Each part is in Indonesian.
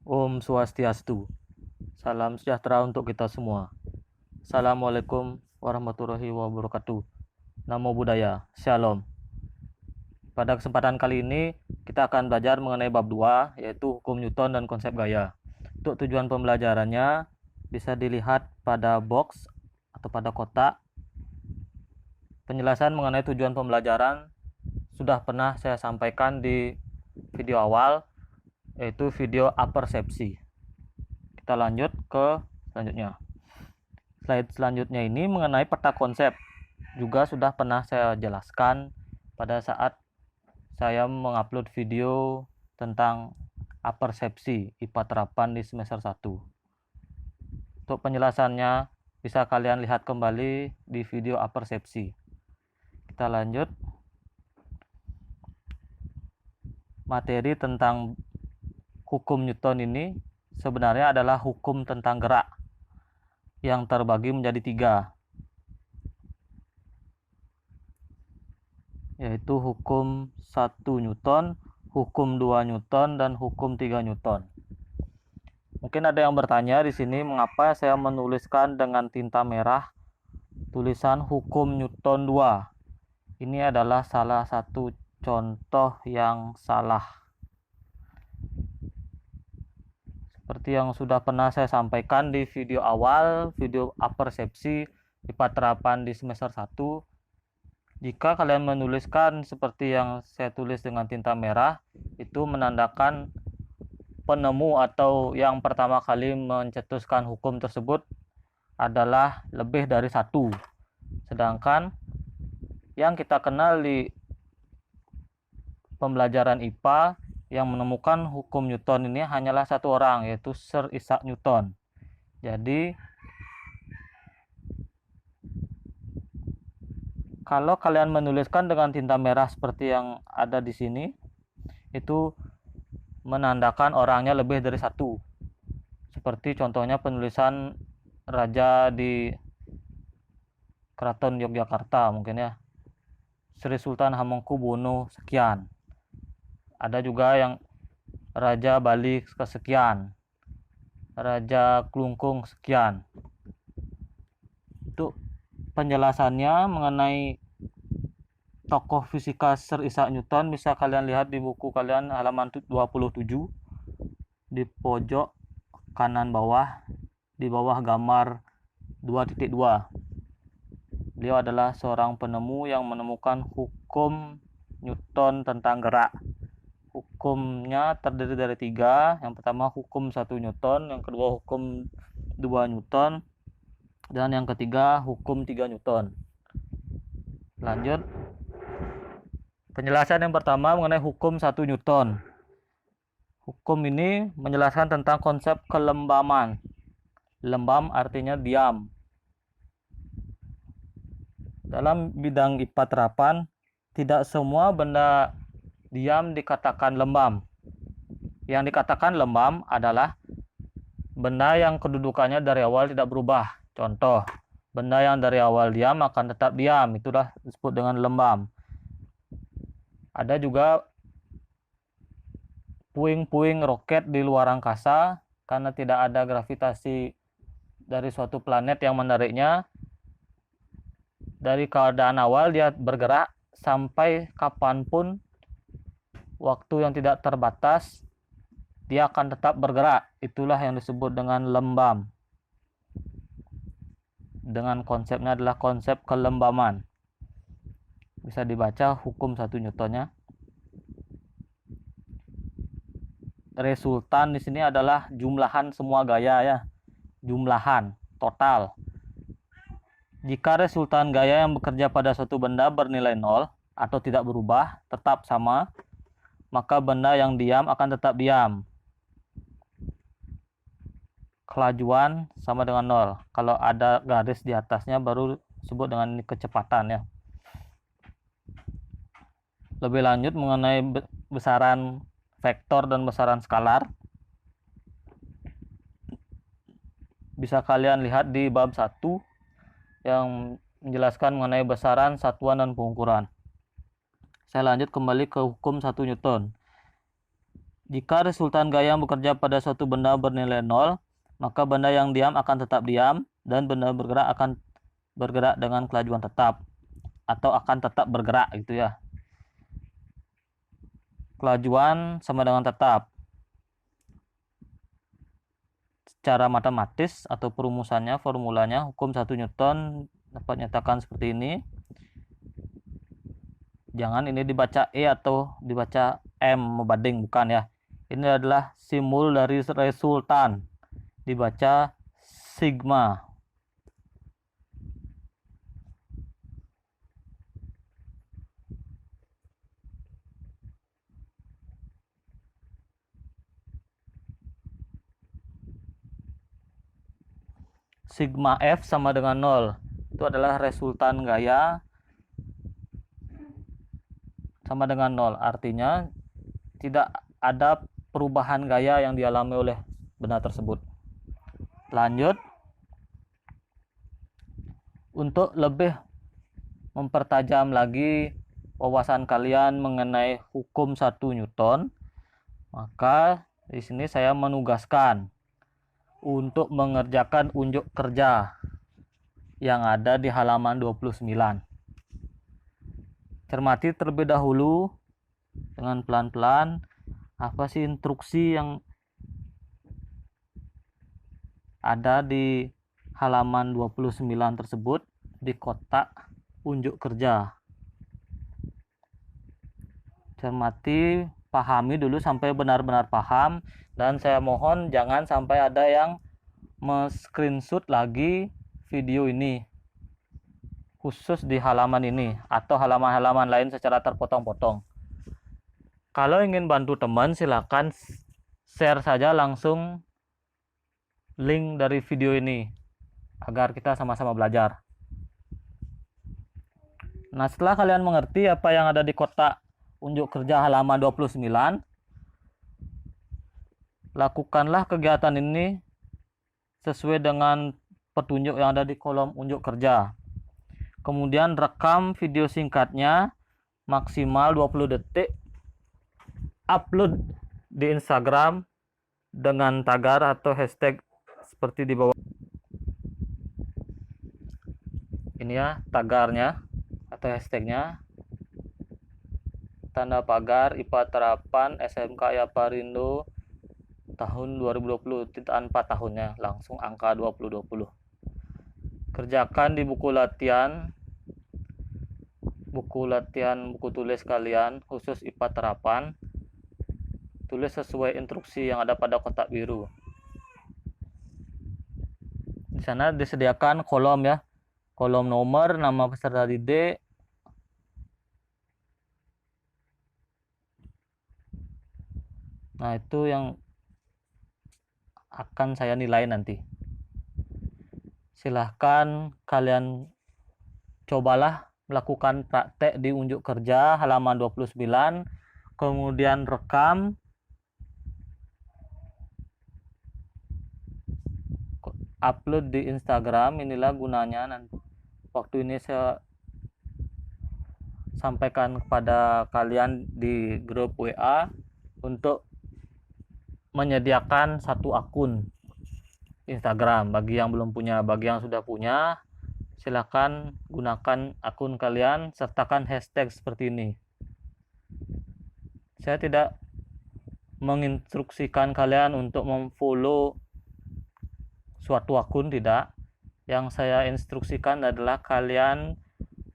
Om Swastiastu. Salam sejahtera untuk kita semua. Assalamualaikum warahmatullahi wabarakatuh. Namo Buddhaya. Shalom. Pada kesempatan kali ini kita akan belajar mengenai bab 2, yaitu hukum Newton dan konsep gaya. Untuk tujuan pembelajarannya bisa dilihat pada box atau pada kotak. Penjelasan mengenai tujuan pembelajaran sudah pernah saya sampaikan di video awal, yaitu video apersepsi. Kita lanjut ke selanjutnya. Slide selanjutnya ini mengenai peta konsep. Juga sudah pernah saya jelaskan pada saat saya mengupload video tentang apersepsi IPA terapan di semester 1. Untuk penjelasannya bisa kalian lihat kembali di video apersepsi. Kita lanjut. Materi tentang hukum Newton ini sebenarnya adalah hukum tentang gerak yang terbagi menjadi 3, yaitu hukum 1 Newton, hukum 2 Newton, dan hukum 3 Newton. Mungkin ada yang bertanya di sini mengapa saya menuliskan dengan tinta merah tulisan hukum Newton 2. Ini adalah salah satu contoh yang salah. Seperti yang sudah pernah saya sampaikan di video awal, video apersepsi IPA terapan di semester 1, jika kalian menuliskan seperti yang saya tulis dengan tinta merah, itu menandakan penemu atau yang pertama kali mencetuskan hukum tersebut adalah lebih dari 1. Sedangkan yang kita kenal di pembelajaran IPA yang menemukan hukum Newton ini hanyalah 1 orang, yaitu Sir Isaac Newton. Jadi kalau kalian menuliskan dengan tinta merah seperti yang ada di sini, itu menandakan orangnya lebih dari 1. Seperti contohnya penulisan raja di Keraton Yogyakarta mungkin ya, Sri Sultan Hamengkubuwono sekian. Ada juga yang Raja Bali kesekian, Raja Klungkung sekian. Untuk penjelasannya mengenai tokoh fisika Sir Isaac Newton bisa kalian lihat di buku kalian halaman 27 di pojok kanan bawah, di bawah gambar 2.2. Beliau adalah seorang penemu yang menemukan hukum Newton tentang gerak. Hukumnya terdiri dari 3. Yang pertama hukum 1 Newton, yang kedua hukum 2 Newton, dan yang ketiga hukum 3 Newton. Lanjut. Penjelasan yang pertama mengenai hukum 1 Newton. Hukum ini menjelaskan tentang konsep kelembaman. Lembam artinya diam. Dalam bidang IPA terapan, tidak semua benda diam dikatakan lembam. Yang dikatakan lembam adalah benda yang kedudukannya dari awal tidak berubah. Contoh, benda yang dari awal diam akan tetap diam, itulah disebut dengan lembam. Ada juga puing-puing roket di luar angkasa, karena tidak ada gravitasi dari suatu planet yang menariknya, dari keadaan awal dia bergerak sampai kapanpun waktu yang tidak terbatas, dia akan tetap bergerak. Itulah yang disebut dengan lembam. Dengan konsepnya adalah konsep kelembaman. Bisa dibaca hukum 1 Newtonnya. Resultan di sini adalah jumlahan semua gaya ya. Jumlahan total. Jika resultan gaya yang bekerja pada suatu benda bernilai 0 atau tidak berubah, tetap sama, maka benda yang diam akan tetap diam. Kelajuan sama dengan 0. Kalau ada garis di atasnya baru disebut dengan kecepatan ya. Lebih lanjut mengenai besaran vektor dan besaran skalar, bisa kalian lihat di bab 1 yang menjelaskan mengenai besaran, satuan, dan pengukuran. Saya lanjut kembali ke hukum 1 Newton. Jika resultan gaya bekerja pada suatu benda bernilai 0, maka benda yang diam akan tetap diam dan benda bergerak akan bergerak dengan kelajuan tetap atau akan tetap bergerak gitu ya. Kelajuan sama dengan tetap. Secara matematis atau perumusannya, formulanya hukum 1 Newton dapat nyatakan seperti ini. Jangan ini dibaca E atau dibaca M membanding, bukan ya. Ini adalah simbol dari resultan, dibaca sigma. Sigma F sama dengan 0. Itu adalah resultan gaya sama dengan 0. Artinya tidak ada perubahan gaya yang dialami oleh benda tersebut. Lanjut, untuk lebih mempertajam lagi wawasan kalian mengenai hukum 1 Newton, maka di sini saya menugaskan untuk mengerjakan unjuk kerja yang ada di halaman 29. Cermati terlebih dahulu dengan pelan-pelan apa sih instruksi yang ada di halaman 29 tersebut di kotak unjuk kerja. Cermati, pahami dulu sampai benar-benar paham, dan saya mohon jangan sampai ada yang screenshot lagi video ini khusus di halaman ini atau halaman-halaman lain secara terpotong-potong. Kalau ingin bantu teman, silakan share saja langsung link dari video ini agar kita sama-sama belajar. Nah, setelah kalian mengerti apa yang ada di kotak unjuk kerja halaman 29, lakukanlah kegiatan ini sesuai dengan petunjuk yang ada di kolom unjuk kerja. Kemudian rekam video singkatnya maksimal 20 detik, upload di Instagram dengan tagar atau hashtag seperti di bawah ini ya, tagarnya atau hashtagnya, tanda pagar IPA Terapan SMK Yaparindo tahun 2020, 4 tahunnya, langsung angka 2020. Kerjakan di buku latihan buku tulis kalian khusus IPA Terapan. Tulis sesuai instruksi yang ada pada kotak biru. Di sana disediakan kolom ya, kolom nomor, nama peserta didik, nah itu yang akan saya nilai nanti. Silahkan kalian cobalah melakukan praktek di unjuk kerja halaman 29, kemudian rekam, upload di Instagram. Inilah gunanya nanti. Waktu ini saya sampaikan kepada kalian di grup WA untuk menyediakan satu akun Instagram bagi yang belum punya. Bagi yang sudah punya, silakan gunakan akun kalian, sertakan hashtag seperti ini. Saya tidak menginstruksikan kalian untuk memfollow suatu akun, tidak. Yang saya instruksikan adalah kalian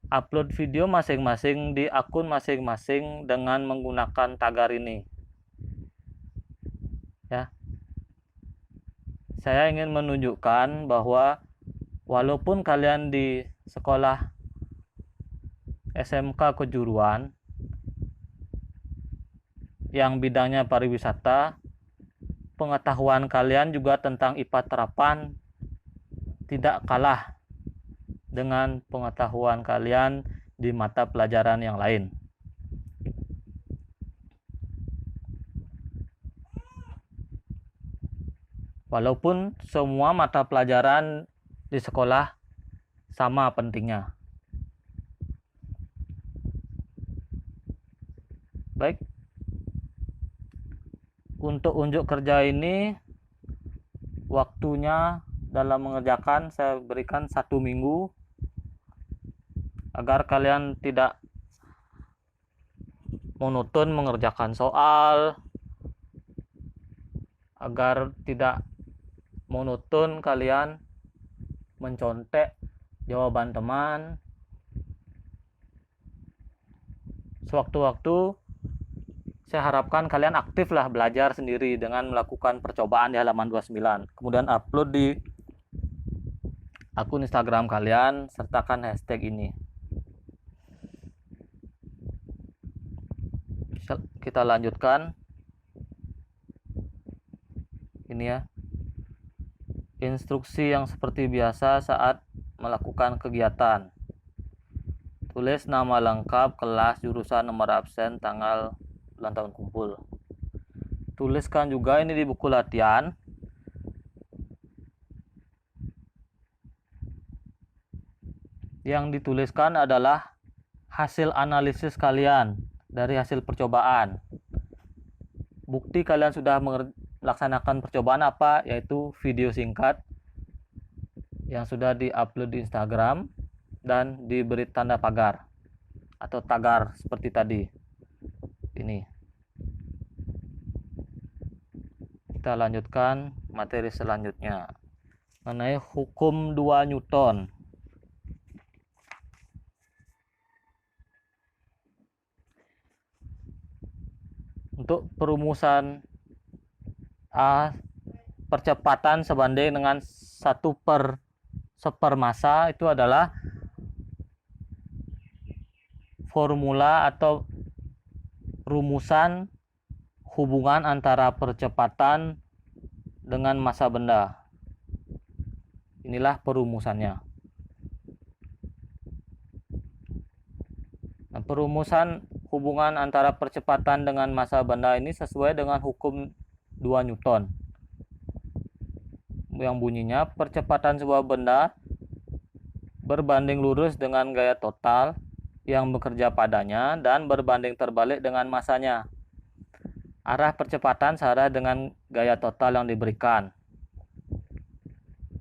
upload video masing-masing di akun masing-masing dengan menggunakan tagar ini ya. Saya ingin menunjukkan bahwa walaupun kalian di sekolah SMK kejuruan yang bidangnya pariwisata, pengetahuan kalian juga tentang IPA Terapan tidak kalah dengan pengetahuan kalian di mata pelajaran yang lain. Walaupun semua mata pelajaran di sekolah sama pentingnya. Baik. Untuk unjuk kerja ini waktunya dalam mengerjakan saya berikan 1 minggu agar kalian tidak monoton mengerjakan soal, agar tidak monoton kalian mencontek jawaban teman. Sewaktu-waktu saya harapkan kalian aktif lah belajar sendiri dengan melakukan percobaan di halaman 29. Kemudian upload di akun Instagram kalian, sertakan hashtag ini. Kita lanjutkan. Ini ya. Instruksi yang seperti biasa saat melakukan kegiatan. Tulis nama lengkap, kelas, jurusan, nomor absen, tanggal ulang tahun kumpul. Tuliskan juga ini di buku latihan. Yang dituliskan adalah hasil analisis kalian dari hasil percobaan. Bukti kalian sudah melaksanakan percobaan apa, yaitu video singkat yang sudah diupload di Instagram dan diberi tanda pagar atau tagar seperti tadi. Ini. Kita lanjutkan materi selanjutnya mengenai hukum 2 Newton. Untuk perumusan A, percepatan sebanding dengan 1/1 massa itu adalah formula atau rumusan hubungan antara percepatan dengan massa benda. Inilah perumusannya. Nah, perumusan hubungan antara percepatan dengan massa benda ini sesuai dengan hukum 2 Newton. Yang bunyinya, percepatan sebuah benda berbanding lurus dengan gaya total yang bekerja padanya dan berbanding terbalik dengan massanya. Arah percepatan searah dengan gaya total yang diberikan.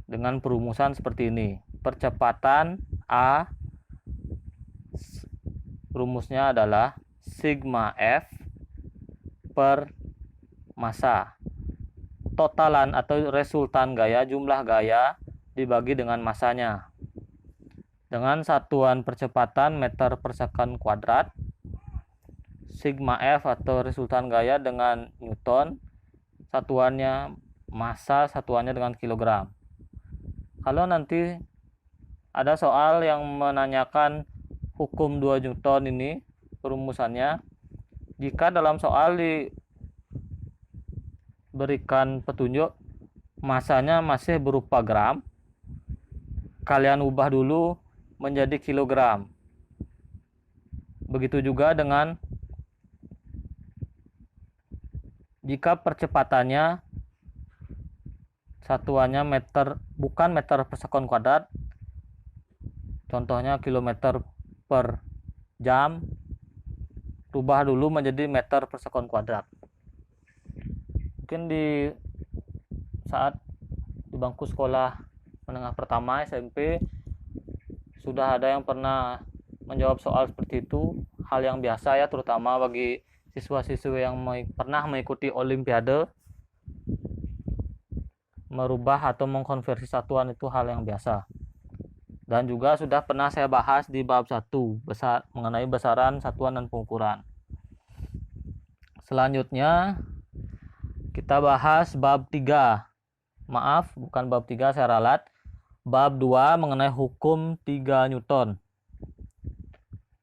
Dengan perumusan seperti ini. Percepatan A, rumusnya adalah sigma F per massa. Totalan atau resultan gaya, jumlah gaya dibagi dengan massanya. Dengan satuan percepatan meter per second kuadrat, sigma F atau resultan gaya dengan Newton, satuannya massa, satuannya dengan kilogram. Kalau nanti ada soal yang menanyakan hukum 2 Newton ini, perumusannya, jika dalam soal diberikan petunjuk massanya masih berupa gram, kalian ubah dulu menjadi kilogram. Begitu juga dengan jika percepatannya satuannya meter, bukan meter per sekon kuadrat, contohnya kilometer per jam, rubah dulu menjadi meter per sekon kuadrat. Mungkin di saat di bangku sekolah menengah pertama SMP sudah ada yang pernah menjawab soal seperti itu, hal yang biasa ya, terutama bagi siswa-siswi yang pernah mengikuti olimpiade. Merubah atau mengkonversi satuan itu hal yang biasa. Dan juga sudah pernah saya bahas di bab 1 mengenai besaran satuan dan pengukuran. Selanjutnya kita bahas bab 3. Maaf, bukan bab 3, saya ralat. Bab 2 mengenai hukum 3 Newton.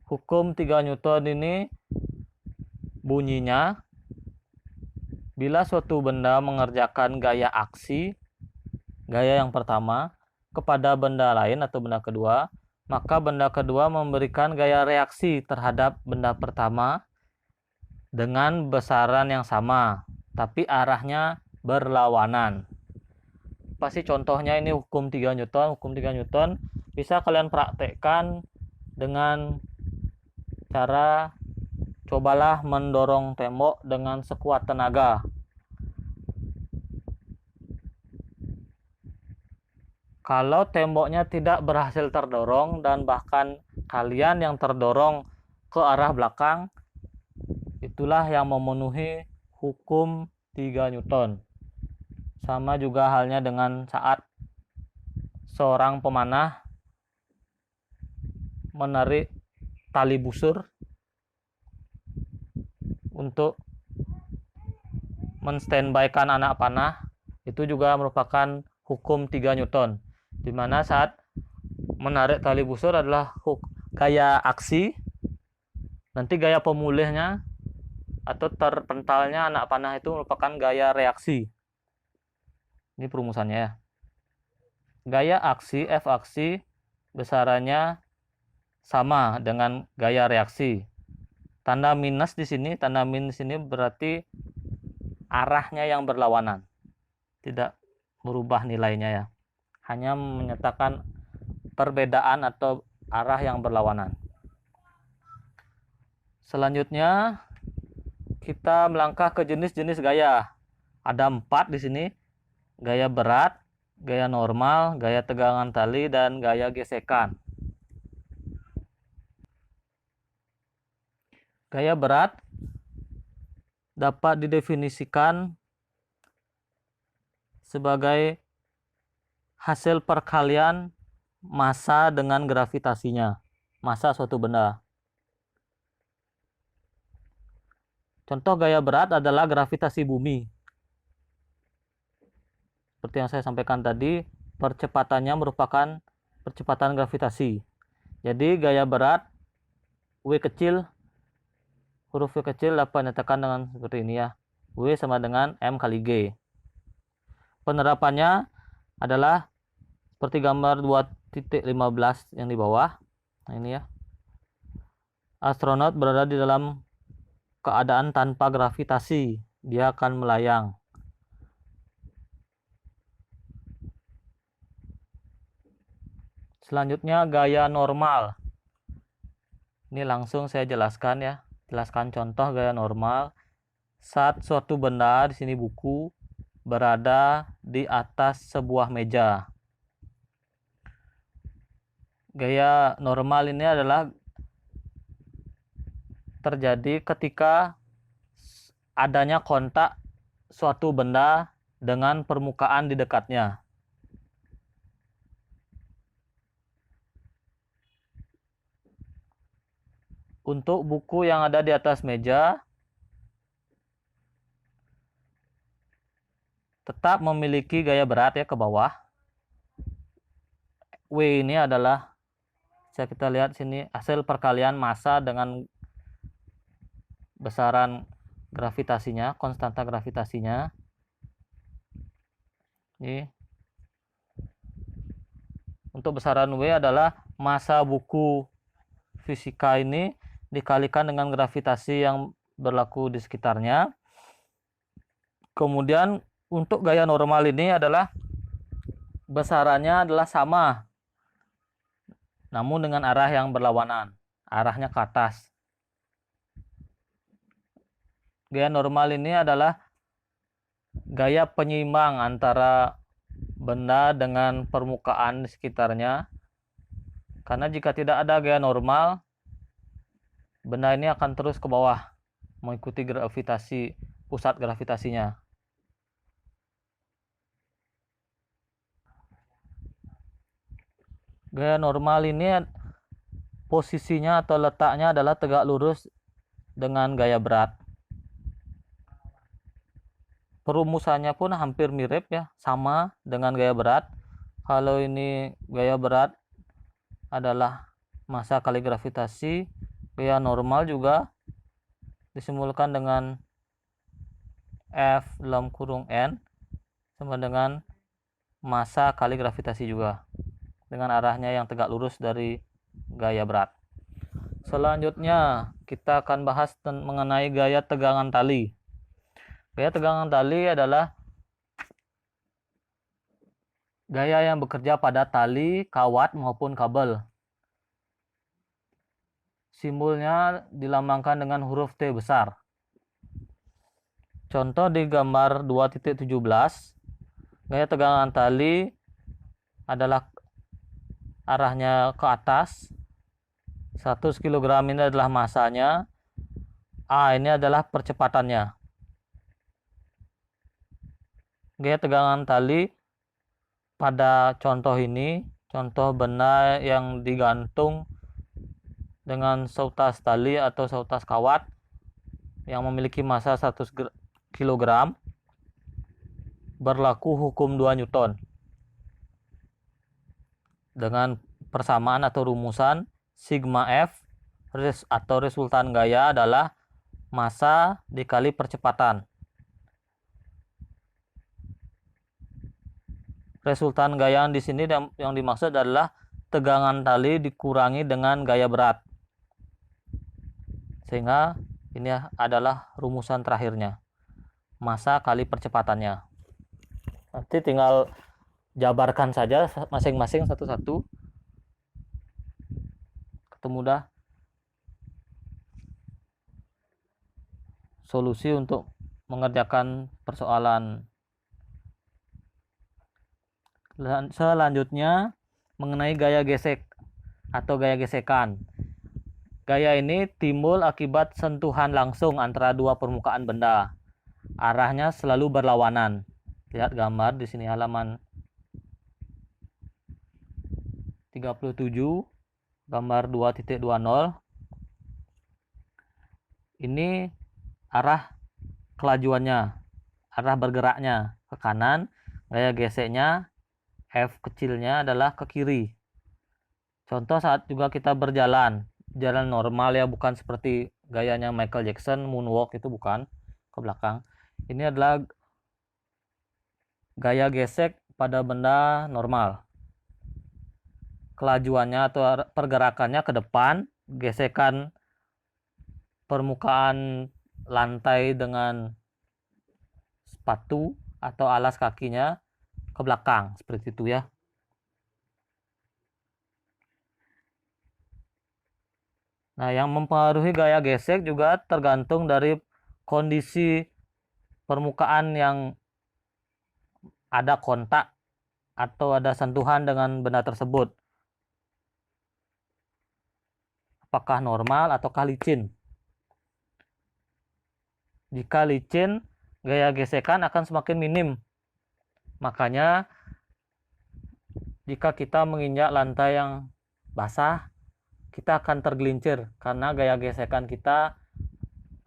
Hukum 3 Newton ini bunyinya, bila suatu benda mengerjakan gaya aksi, gaya yang pertama, kepada benda lain atau benda kedua, maka benda kedua memberikan gaya reaksi terhadap benda pertama dengan besaran yang sama, tapi arahnya berlawanan. Pasti contohnya ini hukum 3 Newton. Hukum 3 Newton bisa kalian praktekkan dengan cara cobalah mendorong tembok dengan sekuat tenaga. Kalau temboknya tidak berhasil terdorong dan bahkan kalian yang terdorong ke arah belakang, itulah yang memenuhi hukum 3 Newton. Sama juga halnya dengan saat seorang pemanah menarik tali busur untuk menstandbykan anak panah, itu juga merupakan hukum 3 Newton, di mana saat menarik tali busur adalah gaya aksi, nanti gaya pemulihnya atau terpentalnya anak panah itu merupakan gaya reaksi. Ini perumusannya ya. Gaya aksi F aksi besarannya sama dengan gaya reaksi. Tanda minus di sini, tanda minus ini berarti arahnya yang berlawanan. Tidak berubah nilainya ya. Hanya menyatakan perbedaan atau arah yang berlawanan. Selanjutnya kita melangkah ke jenis-jenis gaya. Ada 4 di sini. Gaya berat, gaya normal, gaya tegangan tali, dan gaya gesekan. Gaya berat dapat didefinisikan sebagai hasil perkalian massa dengan gravitasinya, massa suatu benda. Contoh gaya berat adalah gravitasi bumi. Seperti yang saya sampaikan tadi, percepatannya merupakan percepatan gravitasi. Jadi gaya berat W kecil, huruf V kecil dapat dinyatakan dengan seperti ini ya. W sama dengan M kali G. Penerapannya adalah seperti gambar 2.15 yang di bawah. Nah ini ya. Astronot berada di dalam keadaan tanpa gravitasi. Dia akan melayang. Selanjutnya gaya normal. Ini langsung saya jelaskan ya. Jelaskan contoh gaya normal. Saat suatu benda, di sini buku, berada di atas sebuah meja. Gaya normal ini adalah terjadi ketika adanya kontak suatu benda dengan permukaan di dekatnya. Untuk buku yang ada di atas meja tetap memiliki gaya berat ya ke bawah. W ini adalah, bisa kita lihat sini, hasil perkalian massa dengan besaran gravitasinya, konstanta gravitasinya. Ini. Untuk besaran W adalah massa buku fisika ini dikalikan dengan gravitasi yang berlaku di sekitarnya. Kemudian untuk gaya normal ini adalah besarannya adalah sama, namun dengan arah yang berlawanan, arahnya ke atas. Gaya normal ini adalah gaya penyeimbang antara benda dengan permukaan di sekitarnya. Karena jika tidak ada gaya normal, benda ini akan terus ke bawah mengikuti gravitasi, pusat gravitasinya. Gaya normal ini posisinya atau letaknya adalah tegak lurus dengan gaya berat. Perumusannya pun hampir mirip ya, sama dengan gaya berat. Kalau ini gaya berat adalah massa kali gravitasi, gaya normal juga disimbolkan dengan F dalam kurung N sama dengan massa kali gravitasi juga, dengan arahnya yang tegak lurus dari gaya berat. Selanjutnya kita akan bahas mengenai gaya tegangan tali. Gaya tegangan tali adalah gaya yang bekerja pada tali, kawat maupun kabel. Simbolnya dilambangkan dengan huruf T besar. Contoh di gambar 2.17, gaya tegangan tali adalah arahnya ke atas. 100 kg ini adalah masanya. A ini adalah percepatannya. Gaya tegangan tali pada contoh ini, contoh benda yang digantung dengan seutas tali atau seutas kawat yang memiliki massa 100 kg, berlaku hukum 2 Newton. Dengan persamaan atau rumusan sigma F atau resultan gaya adalah massa dikali percepatan. Resultan gaya di sini yang dimaksud adalah tegangan tali dikurangi dengan gaya berat. Sehingga ini adalah rumusan terakhirnya. Massa kali percepatannya. Nanti tinggal jabarkan saja masing-masing satu-satu. Ketemu dah solusi untuk mengerjakan persoalan. Selanjutnya mengenai gaya gesek atau gaya gesekan. Gaya ini timbul akibat sentuhan langsung antara dua permukaan benda. Arahnya selalu berlawanan. Lihat gambar di sini halaman 37, gambar 2.20. Ini arah kelajuannya, arah bergeraknya ke kanan, gaya geseknya F kecilnya adalah ke kiri. Contoh saat juga kita berjalan, jalan normal ya, bukan seperti gayanya Michael Jackson moonwalk, itu bukan ke belakang. Ini adalah gaya gesek pada benda normal. Kelajuannya atau pergerakannya ke depan, gesekan permukaan lantai dengan sepatu atau alas kakinya ke belakang, seperti itu ya. Nah, yang mempengaruhi gaya gesek juga tergantung dari kondisi permukaan yang ada kontak atau ada sentuhan dengan benda tersebut. Apakah normal ataukah licin? Jika licin, gaya gesekan akan semakin minim. Makanya jika kita menginjak lantai yang basah, kita akan tergelincir karena gaya gesekan kita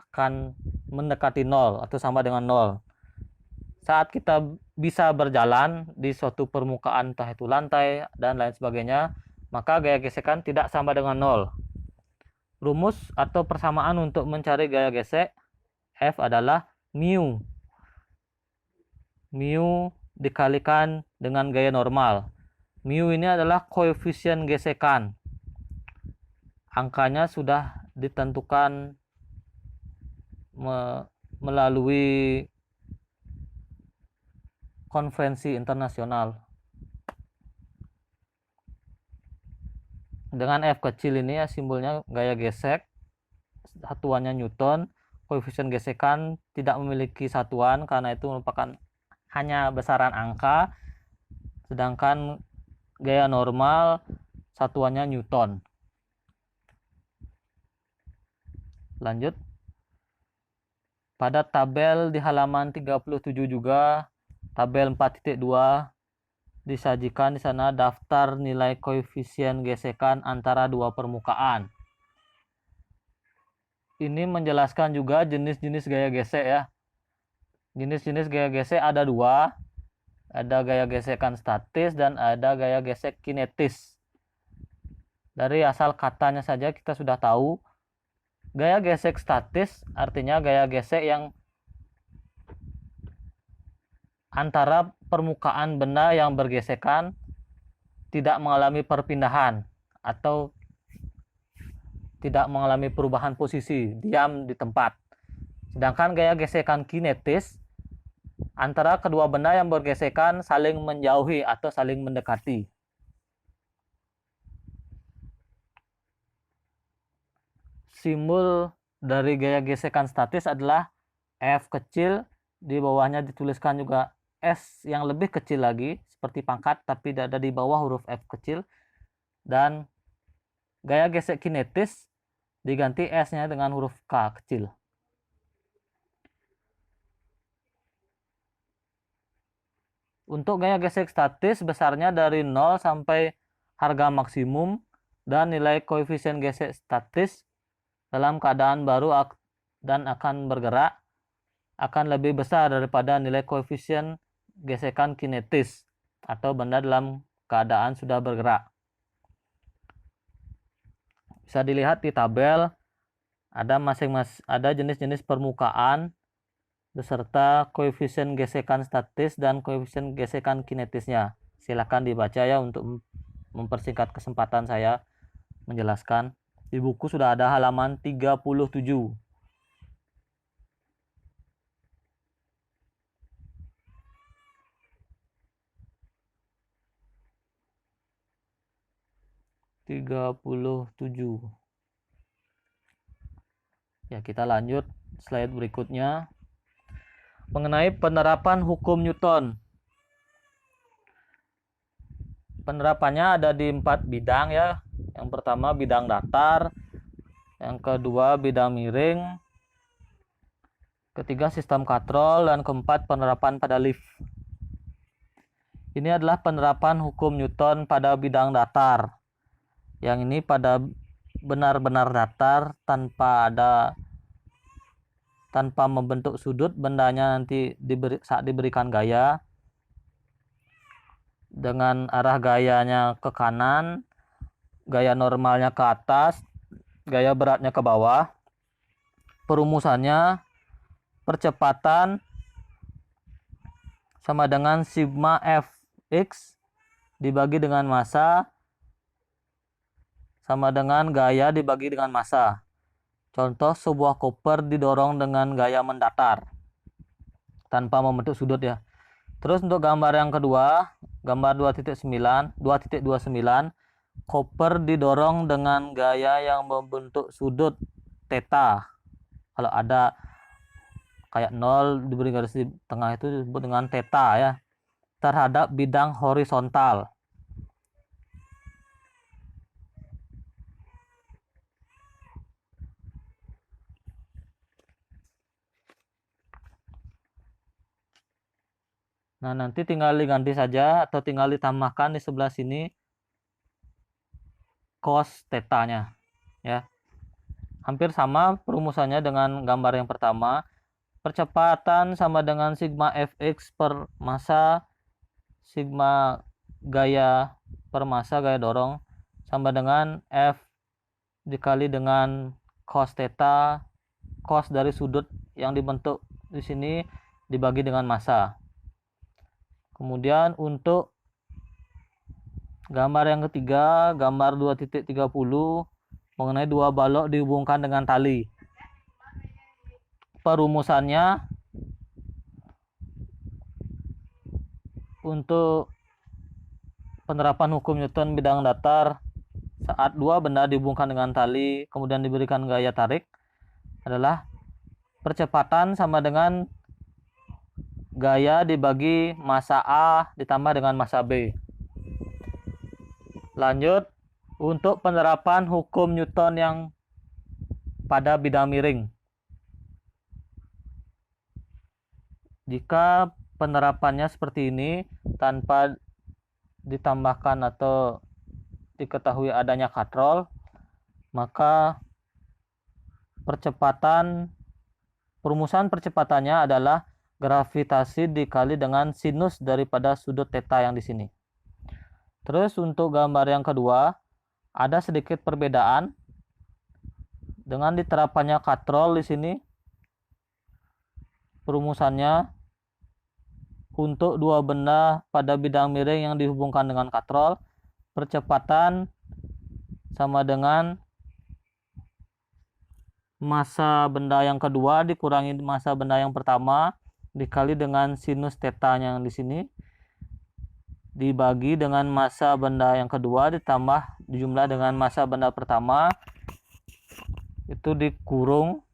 akan mendekati nol atau sama dengan nol. Saat kita bisa berjalan di suatu permukaan, entah itu lantai dan lain sebagainya, maka gaya gesekan tidak sama dengan nol. Rumus atau persamaan untuk mencari gaya gesek F adalah mu. Mu dikalikan dengan gaya normal. Mu ini adalah koefisien gesekan. Angkanya sudah ditentukan melalui konferensi internasional. Dengan F kecil ini ya simbolnya gaya gesek, satuannya Newton. Koefisien gesekan tidak memiliki satuan karena itu merupakan hanya besaran angka, sedangkan gaya normal satuannya Newton. Lanjut. Pada tabel di halaman 37 juga, tabel 4.2, disajikan di sana daftar nilai koefisien gesekan antara dua permukaan. Ini menjelaskan juga jenis-jenis gaya gesek ya. Jenis-jenis gaya gesek ada dua. Ada gaya gesekan statis dan ada gaya gesek kinetis. Dari asal katanya saja kita sudah tahu. Gaya gesek statis artinya gaya gesek yang antara permukaan benda yang bergesekan tidak mengalami perpindahan atau tidak mengalami perubahan posisi, diam di tempat. Sedangkan gaya gesekan kinetis antara kedua benda yang bergesekan saling menjauhi atau saling mendekati. Simbol dari gaya gesekan statis adalah F kecil, di bawahnya dituliskan juga S yang lebih kecil lagi seperti pangkat tapi ada di bawah huruf F kecil, dan gaya gesek kinetis diganti S-nya dengan huruf K kecil. Untuk gaya gesek statis besarnya dari 0 sampai harga maksimum, dan nilai koefisien gesek statis dalam keadaan baru dan akan bergerak akan lebih besar daripada nilai koefisien gesekan kinetis atau benda dalam keadaan sudah bergerak. Bisa dilihat di tabel, ada jenis-jenis permukaan beserta koefisien gesekan statis dan koefisien gesekan kinetisnya. Silakan dibaca ya untuk mempersingkat kesempatan saya menjelaskan. Di buku sudah ada halaman 37. Ya, kita lanjut slide berikutnya. Mengenai penerapan hukum Newton. Penerapannya ada di 4 bidang ya. Yang pertama bidang datar, yang kedua bidang miring, ketiga sistem katrol, dan keempat penerapan pada lift. Ini adalah penerapan hukum Newton pada bidang datar. Yang ini pada benar-benar datar tanpa membentuk sudut, bendanya nanti saat diberikan gaya dengan arah gayanya ke kanan, gaya normalnya ke atas, gaya beratnya ke bawah. Perumusannya, percepatan sama dengan sigma fx dibagi dengan massa sama dengan gaya dibagi dengan massa. Contoh, sebuah koper didorong dengan gaya mendatar tanpa membentuk sudut ya. Terus untuk gambar yang kedua, gambar 2.29, koper didorong dengan gaya yang membentuk sudut theta. Kalau ada kayak 0 diberi garis di tengah itu disebut dengan theta ya, terhadap bidang horizontal. Nah, nanti tinggal diganti saja atau tinggal ditambahkan di sebelah sini cos theta-nya ya. Hampir sama perumusannya dengan gambar yang pertama. Percepatan sama dengan sigma fx per massa, sigma gaya per massa, gaya dorong, sama dengan F dikali dengan cos theta, cos dari sudut yang dibentuk di sini dibagi dengan massa. Kemudian untuk gambar yang ketiga, gambar 2.30, mengenai dua balok dihubungkan dengan tali. Perumusannya, untuk penerapan hukum Newton bidang datar saat dua benda dihubungkan dengan tali kemudian diberikan gaya tarik adalah percepatan sama dengan gaya dibagi massa A ditambah dengan massa B. Lanjut, untuk penerapan hukum Newton yang pada bidang miring. Jika penerapannya seperti ini tanpa ditambahkan atau diketahui adanya katrol, maka perumusan percepatannya adalah gravitasi dikali dengan sinus daripada sudut theta yang di sini. Terus untuk gambar yang kedua, ada sedikit perbedaan dengan diterapkannya katrol di sini. Perumusannya untuk dua benda pada bidang miring yang dihubungkan dengan katrol, percepatan sama dengan massa benda yang kedua dikurangi massa benda yang pertama dikali dengan sinus theta yang di sini dibagi dengan massa benda yang kedua ditambah dijumlah dengan massa benda pertama, itu dikurung,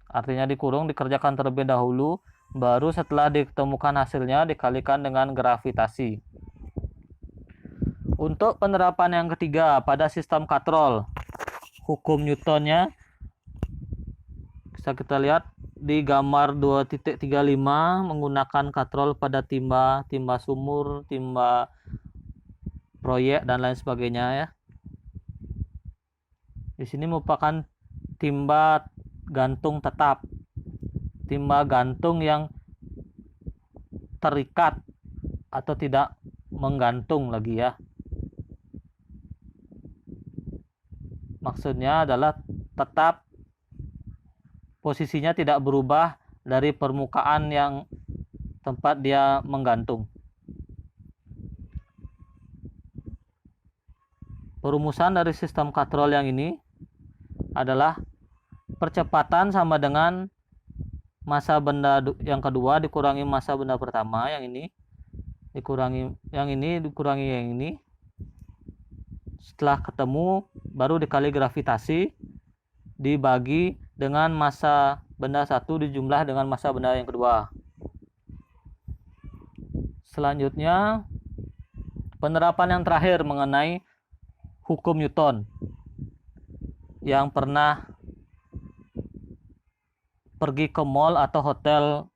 artinya dikurung, dikerjakan terlebih dahulu Baru setelah ditemukan hasilnya dikalikan dengan gravitasi. Untuk penerapan yang ketiga pada sistem katrol, hukum Newtonnya bisa kita lihat di gambar 2.35 menggunakan katrol pada timba sumur, timba proyek dan lain sebagainya ya. Di sini merupakan timba gantung tetap, timba gantung yang terikat atau tidak menggantung lagi ya. Maksudnya adalah tetap posisinya tidak berubah dari permukaan yang tempat dia menggantung. Perumusan dari sistem katrol yang ini adalah percepatan sama dengan massa benda yang kedua dikurangi massa benda pertama, yang ini dikurangi yang ini. Setelah ketemu baru dikali gravitasi dibagi dengan massa benda satu dijumlah dengan massa benda yang kedua. Selanjutnya penerapan yang terakhir mengenai hukum Newton. Yang pernah pergi ke mall atau hotel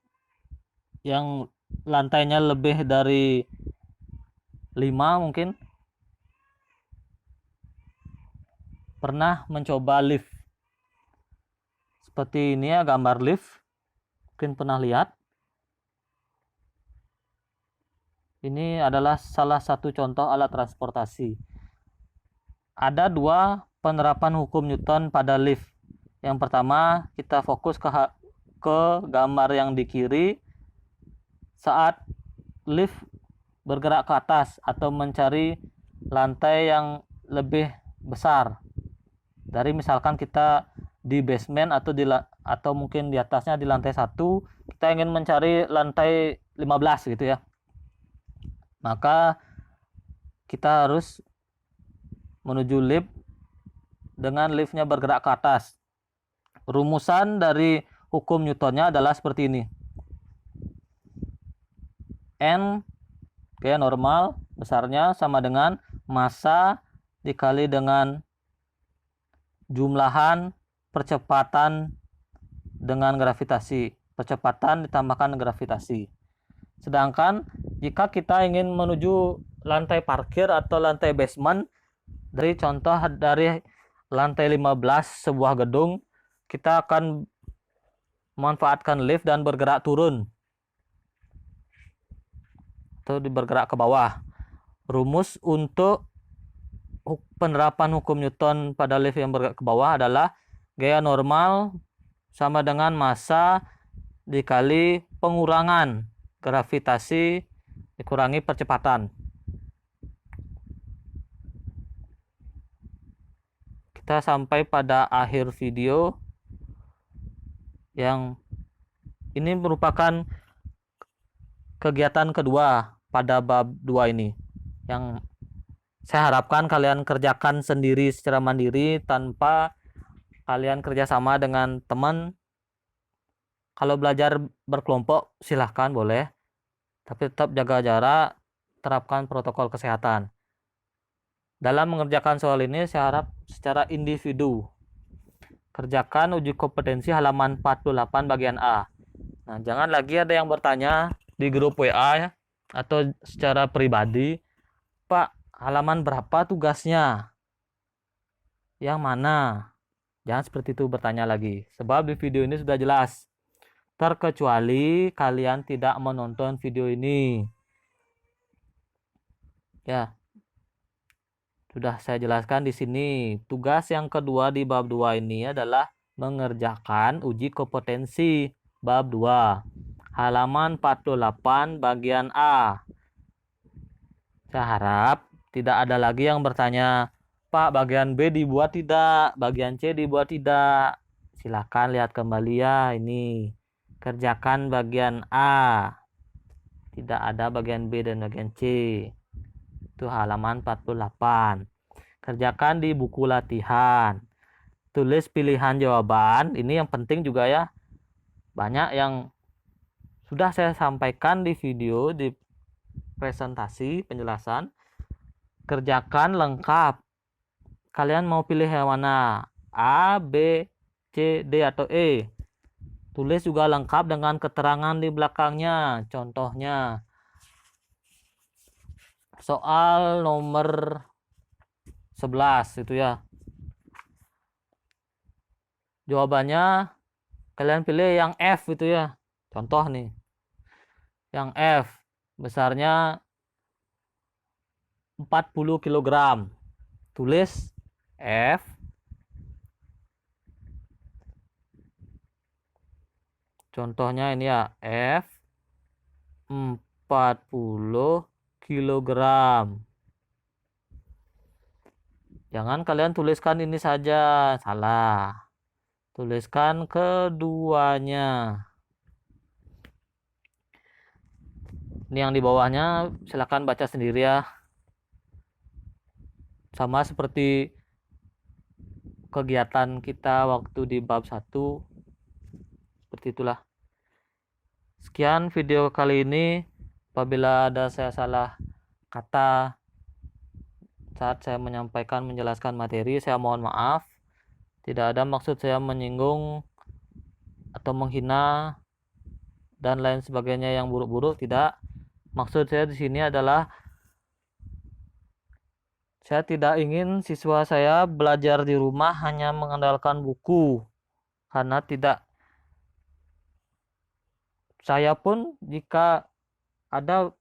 yang lantainya lebih dari 5 mungkin pernah mencoba lift. Seperti ini ya gambar lift, mungkin pernah lihat. Ini adalah salah satu contoh alat transportasi. Ada dua penerapan hukum Newton pada lift. Yang pertama, kita fokus ke gambar yang di kiri. Saat lift bergerak ke atas atau mencari lantai yang lebih besar. Dari misalkan kita di basement atau mungkin di atasnya di lantai 1, kita ingin mencari lantai 15 gitu ya. Maka kita harus menuju lift dengan liftnya bergerak ke atas. Rumusan dari hukum Newtonnya adalah seperti ini. N kayak normal besarnya sama dengan massa dikali dengan jumlahan percepatan dengan gravitasi. Percepatan ditambahkan gravitasi. Sedangkan jika kita ingin menuju lantai parkir atau lantai basement, dari contoh dari lantai 15 sebuah gedung, kita akan memanfaatkan lift dan bergerak turun atau bergerak ke bawah. Rumus untuk penerapan hukum Newton pada lift yang bergerak ke bawah adalah gaya normal sama dengan massa dikali pengurangan gravitasi dikurangi percepatan. Kita sampai pada akhir video yang ini merupakan kegiatan kedua pada bab 2 ini, yang saya harapkan kalian kerjakan sendiri secara mandiri tanpa kalian kerjasama dengan teman. Kalau belajar berkelompok silahkan boleh, tapi tetap jaga jarak, terapkan protokol kesehatan. Dalam mengerjakan soal ini saya harap secara individu. Kerjakan uji kompetensi halaman 48 bagian A. Nah, jangan lagi ada yang bertanya di grup WA ya, atau secara pribadi, Pak, halaman berapa tugasnya? Yang mana? Jangan seperti itu bertanya lagi, sebab di video ini sudah jelas. Terkecuali kalian tidak menonton video ini. Ya. Sudah saya jelaskan di sini. Tugas yang kedua di bab 2 ini adalah mengerjakan uji kompetensi bab 2. Halaman 48 bagian A. Saya harap tidak ada lagi yang bertanya, Pak, bagian B dibuat tidak? Bagian C dibuat tidak? Silakan lihat kembali ya ini. Kerjakan bagian A. Tidak ada bagian B dan bagian C. Itu halaman 48. Kerjakan di buku latihan. Tulis pilihan jawaban. Ini yang penting juga ya. Banyak yang sudah saya sampaikan di video, di presentasi penjelasan. Kerjakan lengkap. Kalian mau pilih yang mana? A, B, C, D, atau E? Tulis juga lengkap dengan keterangan di belakangnya. Contohnya, soal nomor 11 itu ya. Jawabannya kalian pilih yang F itu ya. Contoh nih. Yang F besarnya 40 kg. Tulis F. Contohnya ini ya, F 40 kg. Jangan kalian tuliskan ini saja, salah. Tuliskan keduanya. Ini yang di bawahnya silakan baca sendiri ya. Sama seperti kegiatan kita waktu di bab 1. Seperti itulah. Sekian video kali ini. Apabila ada saya salah kata saat saya menjelaskan materi, saya mohon maaf. Tidak ada maksud saya menyinggung atau menghina dan lain sebagainya yang buruk-buruk, tidak. Maksud saya di sini adalah saya tidak ingin siswa saya belajar di rumah hanya mengandalkan buku, karena tidak. Saya pun jika ada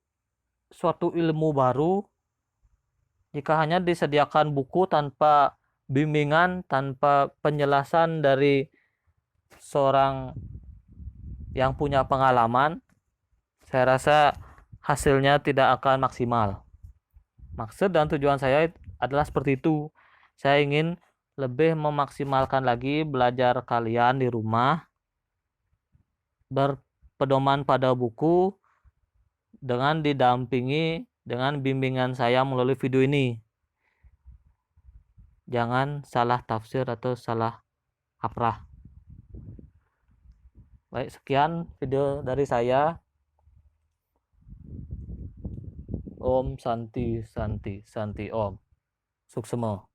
suatu ilmu baru, jika hanya disediakan buku tanpa bimbingan, tanpa penjelasan dari seorang yang punya pengalaman, saya rasa hasilnya tidak akan maksimal. Maksud dan tujuan saya adalah seperti itu. Saya ingin lebih memaksimalkan lagi belajar kalian di rumah, berpedoman pada buku, dengan didampingi dengan bimbingan saya melalui video ini. Jangan salah tafsir atau salah kaprah. Baik, sekian video dari saya. Om Santi Santi Santi Om. Suksema.